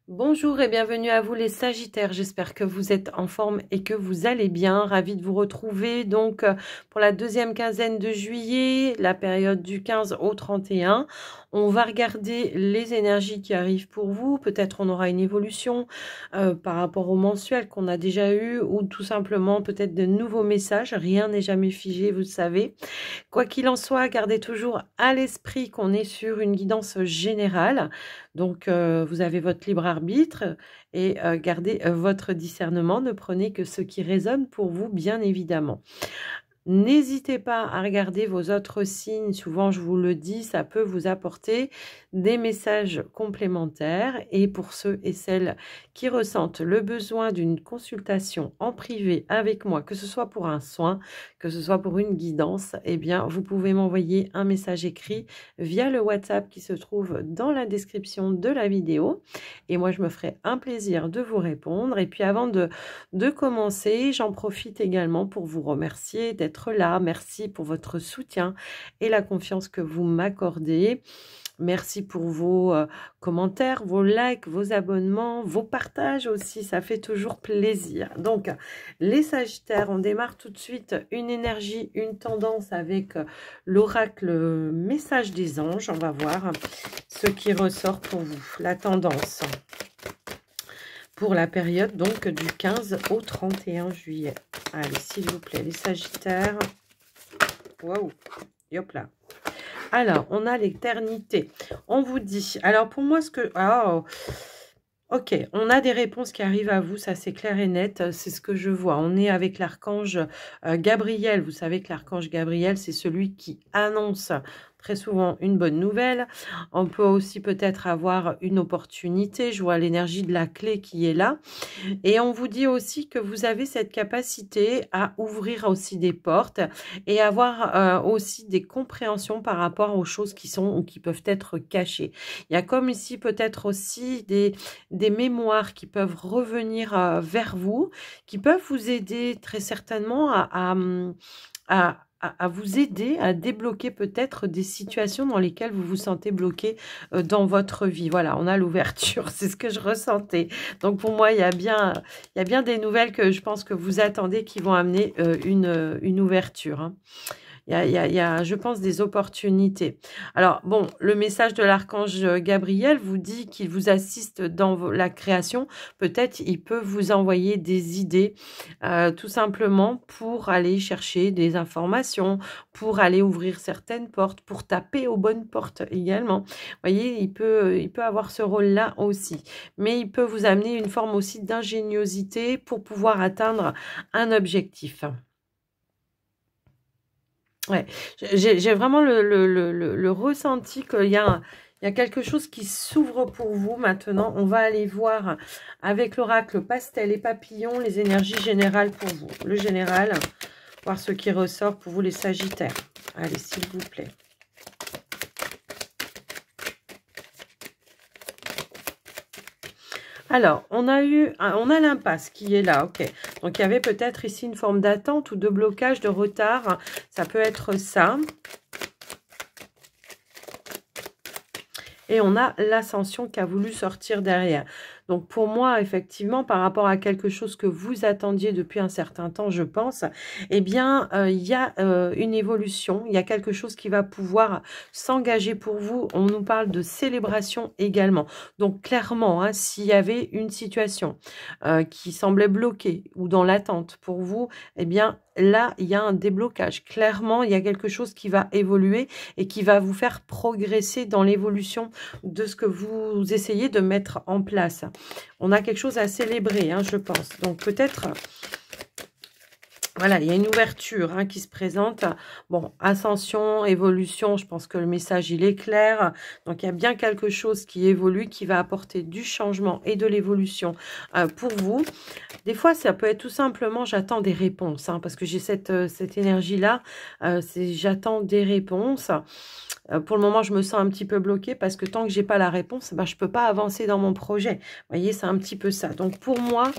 Bonjour et bienvenue à vous les Sagittaires, j'espère que vous êtes en forme et que vous allez bien. Ravie de vous retrouver donc pour la deuxième quinzaine de juillet, la période du 15 au 31. On va regarder les énergies qui arrivent pour vous. Peut-être on aura une évolution par rapport au mensuel qu'on a déjà eu ou tout simplement peut-être de nouveaux messages. Rien n'est jamais figé, vous le savez. Quoi qu'il en soit, gardez toujours à l'esprit qu'on est sur une guidance générale. Donc, vous avez votre libre arbitre et gardez votre discernement. Ne prenez que ce qui résonne pour vous, bien évidemment. N'hésitez pas à regarder vos autres signes. Souvent, je vous le dis, ça peut vous apporter des messages complémentaires. Et pour ceux et celles qui ressentent le besoin d'une consultation en privé avec moi, que ce soit pour un soin, que ce soit pour une guidance, eh bien, vous pouvez m'envoyer un message écrit via le WhatsApp qui se trouve dans la description de la vidéo. Et moi, je me ferai un plaisir de vous répondre. Et puis, avant de commencer, j'en profite également pour vous remercier d'être là. Merci pour votre soutien et la confiance que vous m'accordez. Merci pour vos commentaires, vos likes, vos abonnements, vos partages aussi, ça fait toujours plaisir. Donc, les Sagittaires, on démarre tout de suite une énergie, une tendance avec l'oracle message des anges. On va voir ce qui ressort pour vous, la tendance pour la période donc du 15 au 31 juillet. Allez, s'il vous plaît, les Sagittaires. Waouh, hop là. Alors, on a l'éternité. On vous dit, alors pour moi, ce que... Oh, ok, on a des réponses qui arrivent à vous, ça c'est clair et net, c'est ce que je vois. On est avec l'archange Gabriel. Vous savez que l'archange Gabriel, c'est celui qui annonce très souvent une bonne nouvelle. On peut aussi peut-être avoir une opportunité. Je vois l'énergie de la clé qui est là. Et on vous dit aussi que vous avez cette capacité à ouvrir aussi des portes et avoir aussi des compréhensions par rapport aux choses qui sont ou qui peuvent être cachées. Il y a comme ici peut-être aussi des mémoires qui peuvent revenir vers vous, qui peuvent vous aider très certainement à vous aider à débloquer peut-être des situations dans lesquelles vous vous sentez bloqué dans votre vie. Voilà, on a l'ouverture, c'est ce que je ressentais. Donc pour moi, il y a bien des nouvelles que je pense que vous attendez qui vont amener une ouverture, hein. Il y a, je pense, des opportunités. Alors, bon, le message de l'archange Gabriel vous dit qu'il vous assiste dans la création. Peut-être il peut vous envoyer des idées, tout simplement pour aller chercher des informations, pour aller ouvrir certaines portes, pour taper aux bonnes portes également. Vous voyez, il peut avoir ce rôle-là aussi. Mais il peut vous amener une forme aussi d'ingéniosité pour pouvoir atteindre un objectif. Ouais, j'ai vraiment le ressenti qu'il y a quelque chose qui s'ouvre pour vous maintenant. On va aller voir avec l'oracle pastel et papillon les énergies générales pour vous. Le général, voir ce qui ressort pour vous les Sagittaires. Allez, s'il vous plaît. Alors, on a l'impasse qui est là, ok. Donc, il y avait peut-être ici une forme d'attente ou de blocage, de retard. Ça peut être ça. Et on a l'ascension qui a voulu sortir derrière. Donc, pour moi, effectivement, par rapport à quelque chose que vous attendiez depuis un certain temps, je pense, eh bien, il y a une évolution. Il y a quelque chose qui va pouvoir s'engager pour vous. On nous parle de célébration également. Donc, clairement, hein, s'il y avait une situation qui semblait bloquée ou dans l'attente pour vous, eh bien, là, il y a un déblocage. Clairement, il y a quelque chose qui va évoluer et qui va vous faire progresser dans l'évolution de ce que vous essayez de mettre en place. On a quelque chose à célébrer, hein, je pense. Donc, peut-être... Voilà, il y a une ouverture hein, qui se présente. Bon, ascension, évolution, je pense que le message, il est clair. Donc, il y a bien quelque chose qui évolue, qui va apporter du changement et de l'évolution pour vous. Des fois, ça peut être tout simplement, j'attends des réponses, hein, parce que j'ai cette énergie-là. J'attends des réponses. Pour le moment, je me sens un petit peu bloquée parce que tant que j'ai pas la réponse, ben, je peux pas avancer dans mon projet. Vous voyez, c'est un petit peu ça. Donc, pour moi,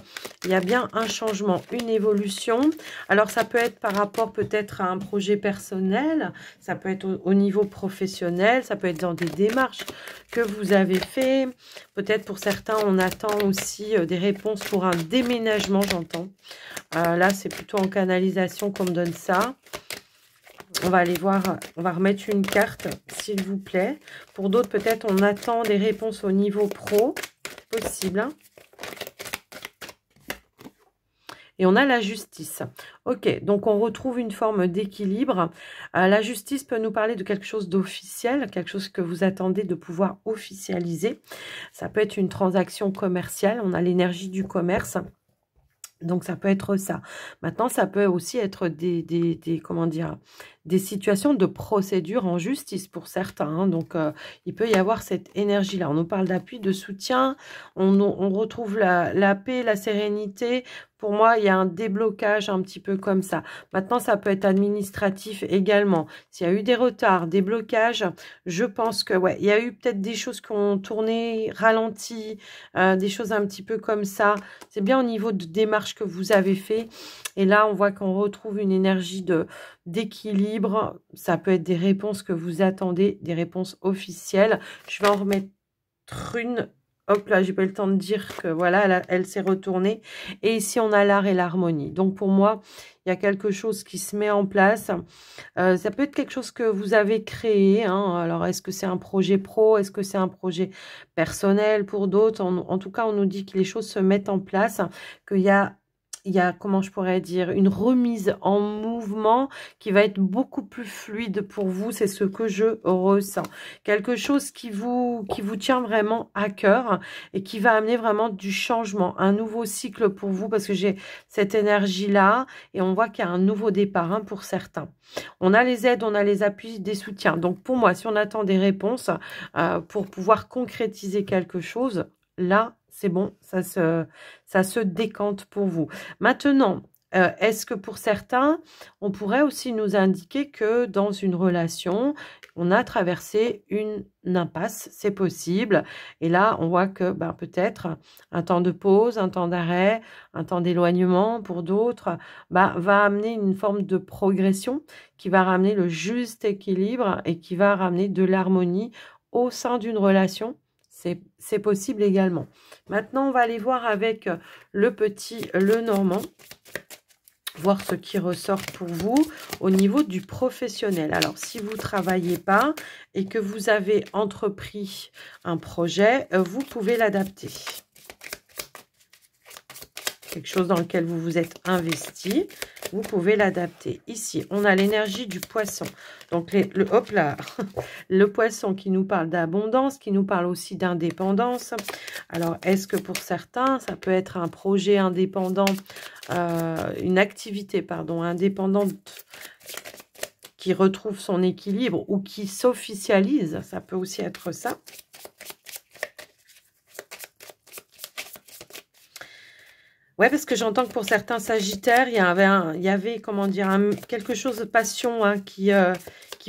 il y a bien un changement, une évolution. Alors, ça peut être par rapport peut-être à un projet personnel, ça peut être au niveau professionnel, ça peut être dans des démarches que vous avez fait. Peut-être pour certains, on attend aussi des réponses pour un déménagement, j'entends. Là, c'est plutôt en canalisation qu'on me donne ça. On va aller voir, on va remettre une carte, s'il vous plaît. Pour d'autres, peut-être, on attend des réponses au niveau pro. Possible, hein. Et on a la justice. Ok, donc on retrouve une forme d'équilibre. La justice peut nous parler de quelque chose d'officiel, quelque chose que vous attendez de pouvoir officialiser. Ça peut être une transaction commerciale, on a l'énergie du commerce. Donc, ça peut être ça. Maintenant, ça peut aussi être comment dire, des situations de procédure en justice pour certains, hein. Donc, il peut y avoir cette énergie-là. On nous parle d'appui, de soutien. On retrouve la paix, la sérénité. Pour moi, il y a un déblocage un petit peu comme ça. Maintenant, ça peut être administratif également. S'il y a eu des retards, des blocages, je pense que, ouais, il y a eu peut-être des choses qui ont tourné, ralenti, des choses un petit peu comme ça. C'est bien au niveau de démarche que vous avez fait. Et là, on voit qu'on retrouve une énergie d'équilibre. Ça peut être des réponses que vous attendez, des réponses officielles. Je vais en remettre une. Hop là, j'ai pas eu le temps de dire que voilà, elle s'est retournée. Et ici, on a l'art et l'harmonie. Donc, pour moi, il y a quelque chose qui se met en place. Ça peut être quelque chose que vous avez créé, hein. Alors, est-ce que c'est un projet pro? Est-ce que c'est un projet personnel pour d'autres? En tout cas, on nous dit que les choses se mettent en place, qu'il y a comment je pourrais dire, une remise en mouvement qui va être beaucoup plus fluide pour vous. C'est ce que je ressens. Quelque chose qui vous tient vraiment à cœur et qui va amener vraiment du changement, un nouveau cycle pour vous, parce que j'ai cette énergie-là et on voit qu'il y a un nouveau départ, hein, pour certains. On a les aides, on a les appuis, des soutiens. Donc, pour moi, si on attend des réponses pour pouvoir concrétiser quelque chose, là, c'est bon, ça se décante pour vous. Maintenant, est-ce que pour certains, on pourrait aussi nous indiquer que dans une relation, on a traversé une impasse, c'est possible. Et là, on voit que peut-être un temps de pause, un temps d'arrêt, un temps d'éloignement pour d'autres, va amener une forme de progression qui va ramener le juste équilibre et qui va ramener de l'harmonie au sein d'une relation. C'est possible également. Maintenant, on va aller voir avec le normand, voir ce qui ressort pour vous au niveau du professionnel. Alors, si vous ne travaillez pas et que vous avez entrepris un projet, vous pouvez l'adapter. Quelque chose dans lequel vous vous êtes investi, vous pouvez l'adapter. Ici, on a l'énergie du poisson. Donc, hop là, le poisson qui nous parle d'abondance, qui nous parle aussi d'indépendance. Alors, est-ce que pour certains, ça peut être un projet indépendant, une activité, pardon, indépendante qui retrouve son équilibre ou qui s'officialise? Ça peut aussi être ça. Ouais, parce que j'entends que pour certains sagittaires, il y avait comment dire, quelque chose de passion, hein, qui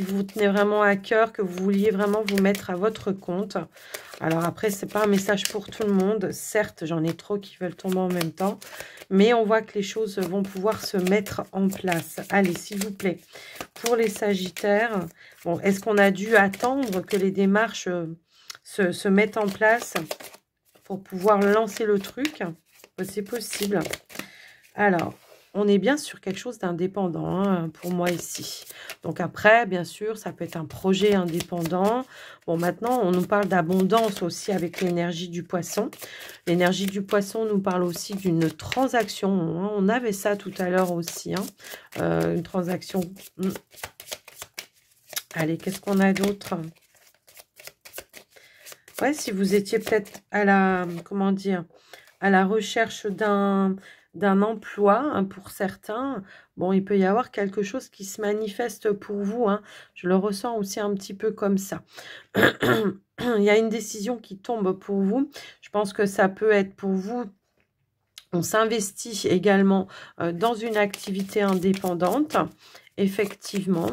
vous tenait vraiment à cœur, que vous vouliez vraiment vous mettre à votre compte. Alors après, c'est pas un message pour tout le monde. Certes, j'en ai trop qui veulent tomber en même temps. Mais on voit que les choses vont pouvoir se mettre en place. Allez, s'il vous plaît, pour les sagittaires, bon, est-ce qu'on a dû attendre que les démarches se mettent en place pour pouvoir lancer le truc? C'est possible. Alors, on est bien sur quelque chose d'indépendant, hein, pour moi ici. Donc après, bien sûr, ça peut être un projet indépendant. Bon, maintenant, on nous parle d'abondance aussi avec l'énergie du poisson. L'énergie du poisson nous parle aussi d'une transaction, hein. On avait ça tout à l'heure aussi, hein, une transaction. Allez, qu'est-ce qu'on a d'autre? Ouais, si vous étiez peut-être à la, comment dire, à la recherche d'un emploi, hein, pour certains, bon, il peut y avoir quelque chose qui se manifeste pour vous, hein. Je le ressens aussi un petit peu comme ça. Il y a une décision qui tombe pour vous. Je pense que ça peut être pour vous, on s'investit également dans une activité indépendante, effectivement.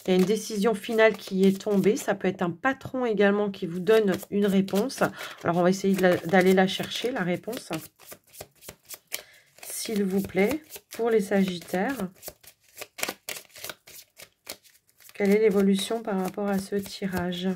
Il y a une décision finale qui est tombée. Ça peut être un patron également qui vous donne une réponse. Alors, on va essayer d'aller la chercher, la réponse. s'il vous plaît, pour les Sagittaires. Quelle est l'évolution par rapport à ce tirage?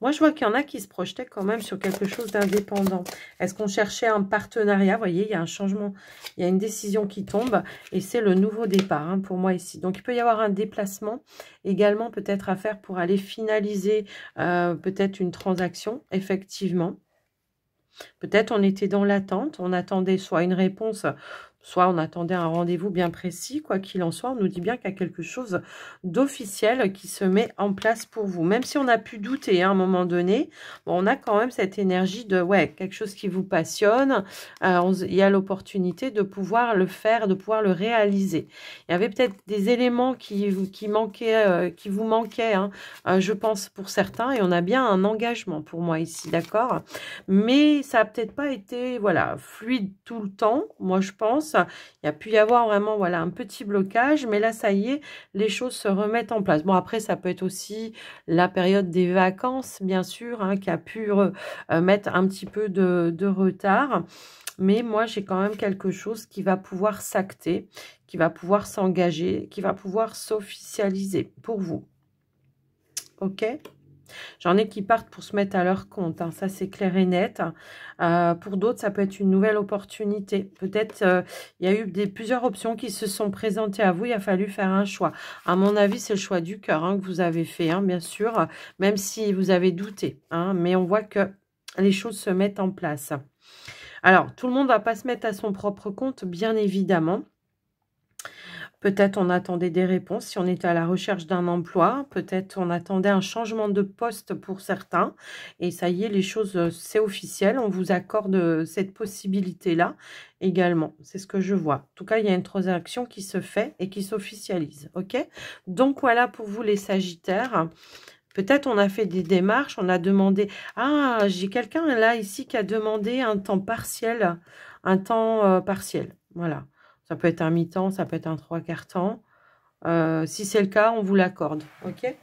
Moi, je vois qu'il y en a qui se projetaient quand même sur quelque chose d'indépendant. Est-ce qu'on cherchait un partenariat? Vous voyez, il y a un changement, il y a une décision qui tombe et c'est le nouveau départ hein, pour moi ici. Donc, il peut y avoir un déplacement également peut-être à faire pour aller finaliser peut-être une transaction, effectivement. Peut-être on était dans l'attente, on attendait soit une réponse, soit on attendait un rendez-vous bien précis. Quoi qu'il en soit, on nous dit bien qu'il y a quelque chose d'officiel qui se met en place pour vous. Même si on a pu douter hein, à un moment donné, bon, on a quand même cette énergie de ouais, quelque chose qui vous passionne. Il y a l'opportunité de pouvoir le faire, de pouvoir le réaliser. Il y avait peut-être des éléments qui manquaient, qui vous manquaient, hein, je pense, pour certains. Et on a bien un engagement pour moi ici, d'accord? Mais ça n'a peut-être pas été voilà, fluide tout le temps, moi je pense. Il y a pu y avoir vraiment voilà, un petit blocage, mais là ça y est, les choses se remettent en place. Bon après ça peut être aussi la période des vacances, bien sûr, hein, qui a pu mettre un petit peu de retard. Mais moi j'ai quand même quelque chose qui va pouvoir s'acter, qui va pouvoir s'engager, qui va pouvoir s'officialiser pour vous. Ok ? J'en ai qui partent pour se mettre à leur compte, hein, ça c'est clair et net. Pour d'autres, ça peut être une nouvelle opportunité. Peut-être il y a eu plusieurs options qui se sont présentées à vous, il a fallu faire un choix. À mon avis, c'est le choix du cœur hein, que vous avez fait, hein, bien sûr, même si vous avez douté. Hein, mais on voit que les choses se mettent en place. Alors, tout le monde ne va pas se mettre à son propre compte, bien évidemment. Peut-être on attendait des réponses si on était à la recherche d'un emploi. Peut-être on attendait un changement de poste pour certains. Et ça y est, les choses, c'est officiel. On vous accorde cette possibilité-là également. C'est ce que je vois. En tout cas, il y a une transaction qui se fait et qui s'officialise. OK? Donc voilà pour vous les Sagittaires. Peut-être on a fait des démarches, on a demandé... Ah, j'ai quelqu'un là ici qui a demandé un temps partiel. Un temps partiel. Voilà. Ça peut être un mi-temps, ça peut être un 3/4 temps. Si c'est le cas, on vous l'accorde. Ok.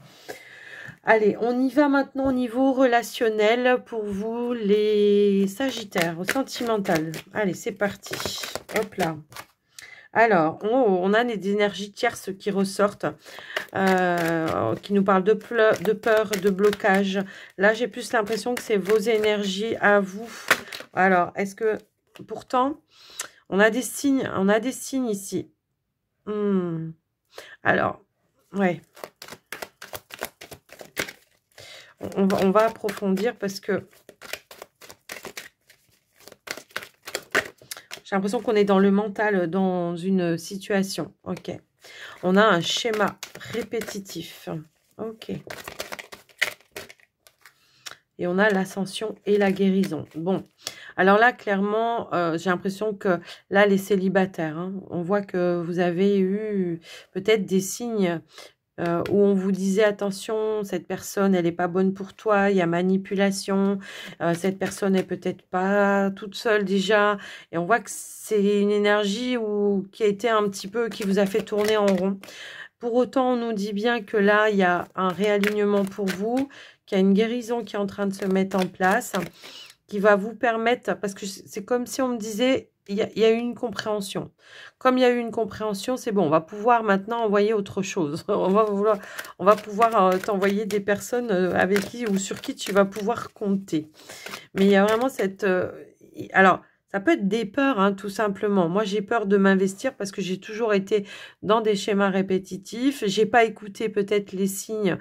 Allez, on y va maintenant au niveau relationnel pour vous, les Sagittaires, au sentimental. Allez, c'est parti. Hop là. Alors, on a des énergies tierces qui ressortent, qui nous parlent de peur, de blocage. Là, j'ai plus l'impression que c'est vos énergies à vous. Alors, est-ce que... Pourtant... On a des signes ici. Alors, ouais. On va approfondir parce que j'ai l'impression qu'on est dans le mental, dans une situation. Ok. On a un schéma répétitif. Ok. Et on a l'ascension et la guérison. Bon. Alors là, clairement, j'ai l'impression que là, les célibataires, hein, on voit que vous avez eu peut-être des signes où on vous disait, attention, cette personne, elle n'est pas bonne pour toi, il y a manipulation, cette personne est peut-être pas toute seule déjà. Et on voit que c'est une énergie qui a été un petit peu, qui vous a fait tourner en rond. Pour autant, on nous dit bien que là, il y a un réalignement pour vous, qu'il y a une guérison qui est en train de se mettre en place, qui va vous permettre, parce que c'est comme si on me disait, il y a eu une compréhension. Comme il y a eu une compréhension, c'est bon, on va pouvoir maintenant envoyer autre chose. On va pouvoir t'envoyer des personnes avec qui ou sur qui tu vas pouvoir compter. Mais il y a vraiment cette... alors, ça peut être des peurs, hein, tout simplement. Moi, j'ai peur de m'investir parce que j'ai toujours été dans des schémas répétitifs. J'ai pas écouté peut-être les signes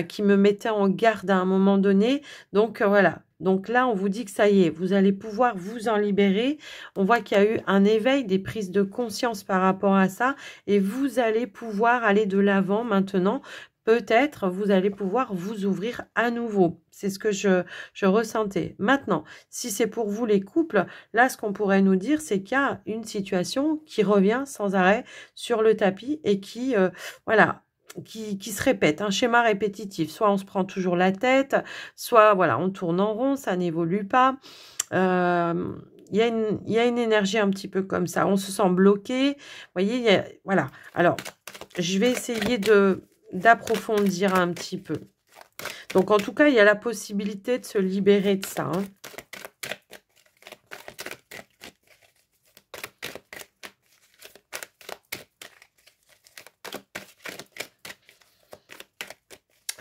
qui me mettaient en garde à un moment donné. Donc, voilà. Donc là, on vous dit que ça y est, vous allez pouvoir vous en libérer. On voit qu'il y a eu un éveil, des prises de conscience par rapport à ça. Et vous allez pouvoir aller de l'avant maintenant. Peut-être vous allez pouvoir vous ouvrir à nouveau. C'est ce que je ressentais. Maintenant, si c'est pour vous les couples, là, ce qu'on pourrait nous dire, c'est qu'il y a une situation qui revient sans arrêt sur le tapis et qui, voilà, qui se répète, un schéma répétitif. Soit on se prend toujours la tête, soit voilà, on tourne en rond, ça n'évolue pas. Il y a une énergie un petit peu comme ça. On se sent bloqué. Vous voyez, voilà. Alors, je vais essayer d'approfondir un petit peu. Donc, en tout cas, il y a la possibilité de se libérer de ça. Hein.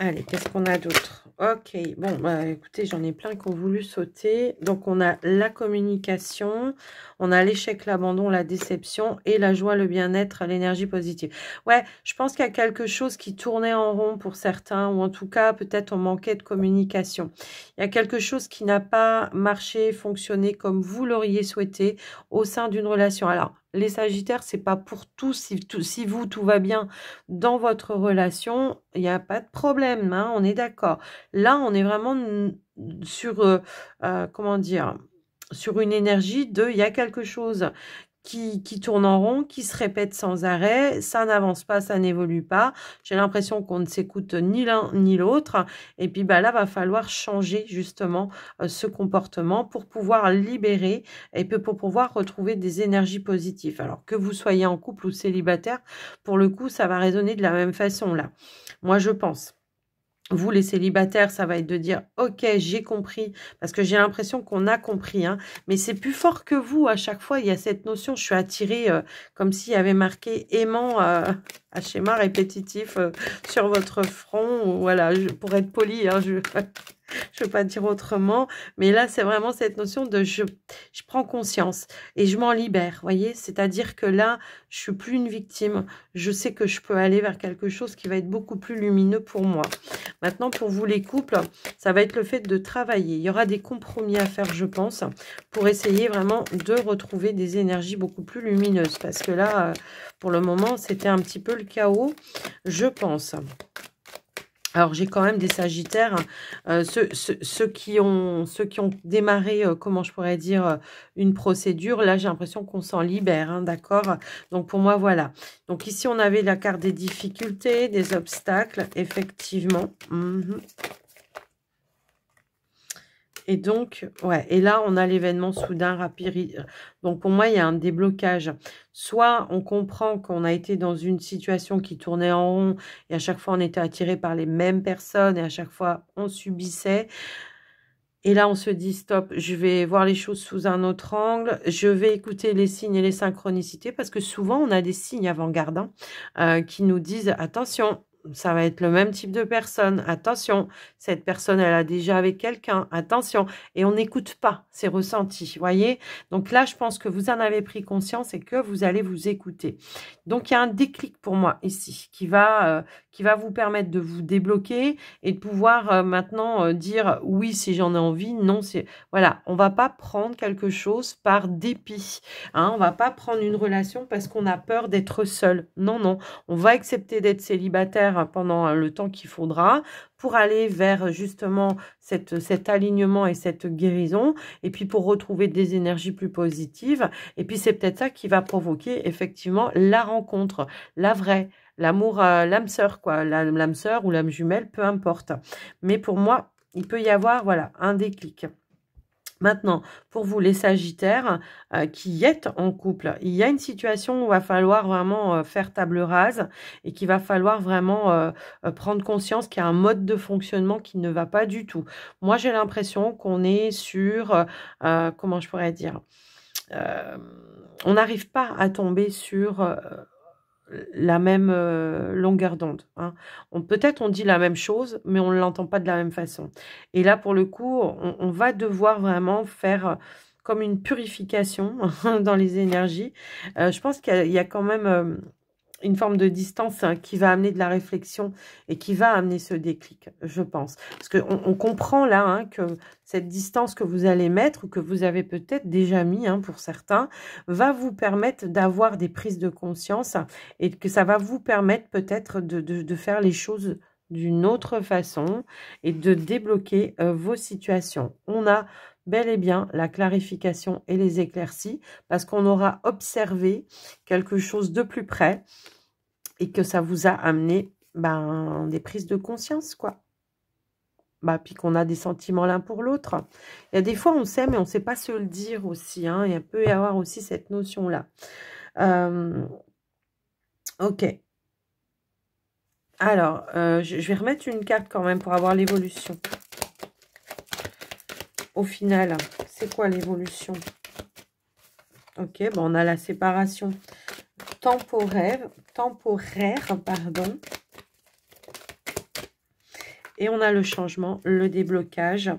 Allez, qu'est-ce qu'on a d'autre? Ok, bon, bah, écoutez, j'en ai plein qui ont voulu sauter. Donc, on a la communication, on a l'échec, l'abandon, la déception et la joie, le bien-être, l'énergie positive. Ouais, je pense qu'il y a quelque chose qui tournait en rond pour certains, ou en tout cas, peut-être on manquait de communication. Il y a quelque chose qui n'a pas marché, fonctionné comme vous l'auriez souhaité au sein d'une relation. Alors, les Sagittaires, c'est pas pour tous. Si vous, tout va bien dans votre relation, il n'y a pas de problème, hein, on est d'accord. Là, on est vraiment sur, comment dire, sur une énergie de, il y a quelque chose qui tourne en rond, qui se répète sans arrêt, ça n'avance pas, ça n'évolue pas. J'ai l'impression qu'on ne s'écoute ni l'un ni l'autre. Et puis bah, là, va falloir changer justement ce comportement pour pouvoir libérer et pour pouvoir retrouver des énergies positives. Alors que vous soyez en couple ou célibataire, pour le coup, ça va résonner de la même façon là. Moi, je pense. Vous, les célibataires, ça va être de dire « Ok, j'ai compris », parce que j'ai l'impression qu'on a compris, hein, mais c'est plus fort que vous. À chaque fois, il y a cette notion, je suis attirée comme s'il y avait marqué « aimant » à schéma répétitif sur votre front. Ou, voilà, pour être poli, hein, je ne veux pas dire autrement, mais là, c'est vraiment cette notion de je prends conscience et je m'en libère, voyez. C'est-à-dire que là, je suis plus une victime. Je sais que je peux aller vers quelque chose qui va être beaucoup plus lumineux pour moi. Maintenant, pour vous les couples, ça va être le fait de travailler. Il y aura des compromis à faire, je pense, pour essayer vraiment de retrouver des énergies beaucoup plus lumineuses. Parce que là, pour le moment, c'était un petit peu le chaos, je pense. Alors, j'ai quand même des Sagittaires, ceux qui ont démarré, comment je pourrais dire, une procédure. Là, j'ai l'impression qu'on s'en libère, hein, d'accord? Donc, pour moi, voilà. Donc, ici, on avait la carte des difficultés, des obstacles, effectivement. Et donc, ouais, et là, on a l'événement soudain, rapide. Donc, pour moi, il y a un déblocage. Soit on comprend qu'on a été dans une situation qui tournait en rond et à chaque fois, on était attiré par les mêmes personnes et à chaque fois, on subissait. Et là, on se dit, stop, je vais voir les choses sous un autre angle. Je vais écouter les signes et les synchronicités parce que souvent, on a des signes avant-garde qui nous disent, attention, ça va être le même type de personne. Attention, cette personne, elle a déjà avec quelqu'un. Attention. Et on n'écoute pas ses ressentis, voyez. Donc là, je pense que vous en avez pris conscience et que vous allez vous écouter. Donc, il y a un déclic pour moi ici qui va vous permettre de vous débloquer et de pouvoir maintenant dire oui si j'en ai envie, non. Voilà, on va pas prendre quelque chose par dépit. Hein, on va pas prendre une relation parce qu'on a peur d'être seul. Non, non. On va accepter d'être célibataire pendant le temps qu'il faudra pour aller vers justement cet alignement et cette guérison, et puis pour retrouver des énergies plus positives. Et puis c'est peut-être ça qui va provoquer effectivement la rencontre, la vraie, l'amour, l'âme sœur, quoi, l'âme sœur ou l'âme jumelle, peu importe. Mais pour moi, il peut y avoir, voilà, un déclic. Maintenant, pour vous les Sagittaires qui êtes en couple, il y a une situation où il va falloir vraiment faire table rase et qu'il va falloir vraiment prendre conscience qu'il y a un mode de fonctionnement qui ne va pas du tout. Moi, j'ai l'impression qu'on est sur, comment je pourrais dire, on n'arrive pas à tomber sur la même longueur d'onde. Hein. Peut-être on dit la même chose, mais on ne l'entend pas de la même façon. Et là, pour le coup, on va devoir vraiment faire comme une purification dans les énergies. Je pense qu'il y a quand même une forme de distance qui va amener de la réflexion et qui va amener ce déclic, je pense. Parce qu'on comprend là hein, que cette distance que vous allez mettre, ou que vous avez peut-être déjà mis hein, pour certains, va vous permettre d'avoir des prises de conscience et que ça va vous permettre peut-être de faire les choses d'une autre façon et de débloquer vos situations. On a bel et bien la clarification et les éclaircies parce qu'on aura observé quelque chose de plus près et que ça vous a amené des prises de conscience, quoi. Puis qu'on a des sentiments l'un pour l'autre. Il y a des fois, on sait, mais on ne sait pas se le dire aussi. Hein, il peut y avoir aussi cette notion-là. Ok. Alors, je vais remettre une carte quand même pour avoir l'évolution. Au final, c'est quoi l'évolution? Ok, on a la séparation temporaire, pardon. Et on a le changement, le déblocage.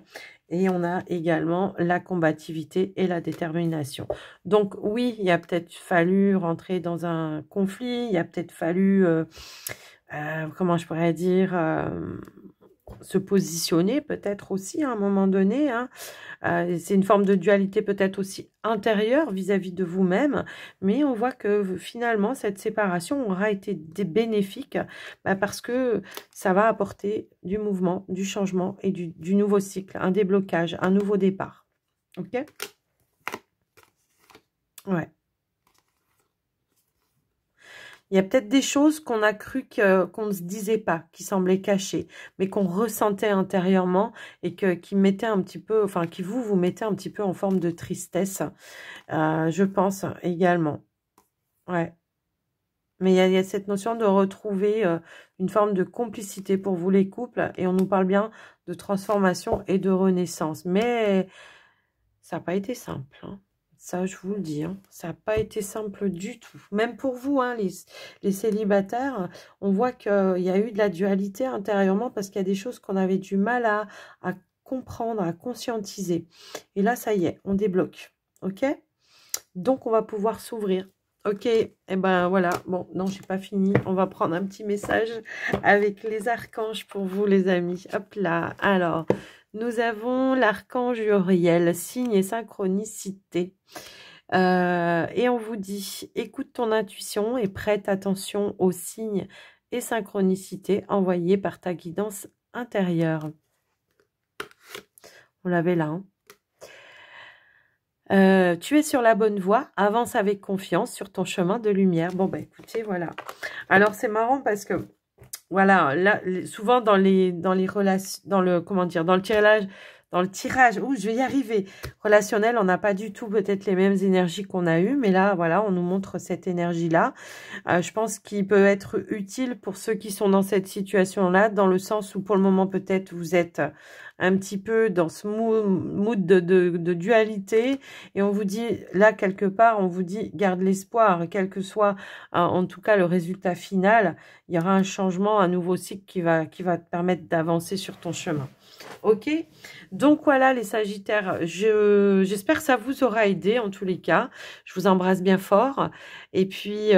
Et on a également la combativité et la détermination. Donc oui, il a peut-être fallu rentrer dans un conflit, il a peut-être fallu, comment je pourrais dire, se positionner peut-être aussi à un moment donné. Hein. C'est une forme de dualité peut-être aussi intérieure vis-à-vis de vous-même, mais on voit que finalement cette séparation aura été bénéfique parce que ça va apporter du mouvement, du changement et du nouveau cycle, un déblocage, un nouveau départ. Ok? Ouais. Il y a peut-être des choses qu'on a cru qu'on ne se disait pas, qui semblaient cachées, mais qu'on ressentait intérieurement et qui mettaient un petit peu, enfin, qui vous mettez un petit peu en forme de tristesse, je pense également. Ouais. Mais il y a cette notion de retrouver une forme de complicité pour vous les couples, et on nous parle bien de transformation et de renaissance. Mais ça n'a pas été simple, hein. Ça, je vous le dis, hein. Ça n'a pas été simple du tout. Même pour vous, hein, les célibataires, on voit qu'il y a eu de la dualité intérieurement parce qu'il y a des choses qu'on avait du mal à comprendre, à conscientiser. Et là, ça y est, on débloque. OK? Donc, on va pouvoir s'ouvrir. OK, et ben voilà. Bon, non, j'ai pas fini. On va prendre un petit message avec les archanges pour vous, les amis. Hop là. Alors, nous avons l'archange Uriel, signe et synchronicité. Et on vous dit, écoute ton intuition et prête attention aux signes et synchronicités envoyés par ta guidance intérieure. On l'avait là, hein. Tu es sur la bonne voie, avance avec confiance sur ton chemin de lumière. Bon, bah écoutez, voilà. Alors, c'est marrant parce que, voilà, là, souvent dans les relations, dans le tirage, ouh, je vais y arriver, relationnel, on n'a pas du tout peut-être les mêmes énergies qu'on a eues, mais là, voilà, on nous montre cette énergie-là. Je pense qu'il peut être utile pour ceux qui sont dans cette situation-là, dans le sens où pour le moment, peut-être, vous êtes un petit peu dans ce mood de dualité, et on vous dit, là, quelque part, on vous dit, garde l'espoir, quel que soit, en tout cas, le résultat final, il y aura un changement, un nouveau cycle qui va te permettre d'avancer sur ton chemin. Ok, donc voilà les Sagittaires, j'espère que ça vous aura aidé en tous les cas. Je vous embrasse bien fort et puis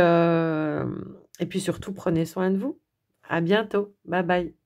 surtout prenez soin de vous. À bientôt, bye bye.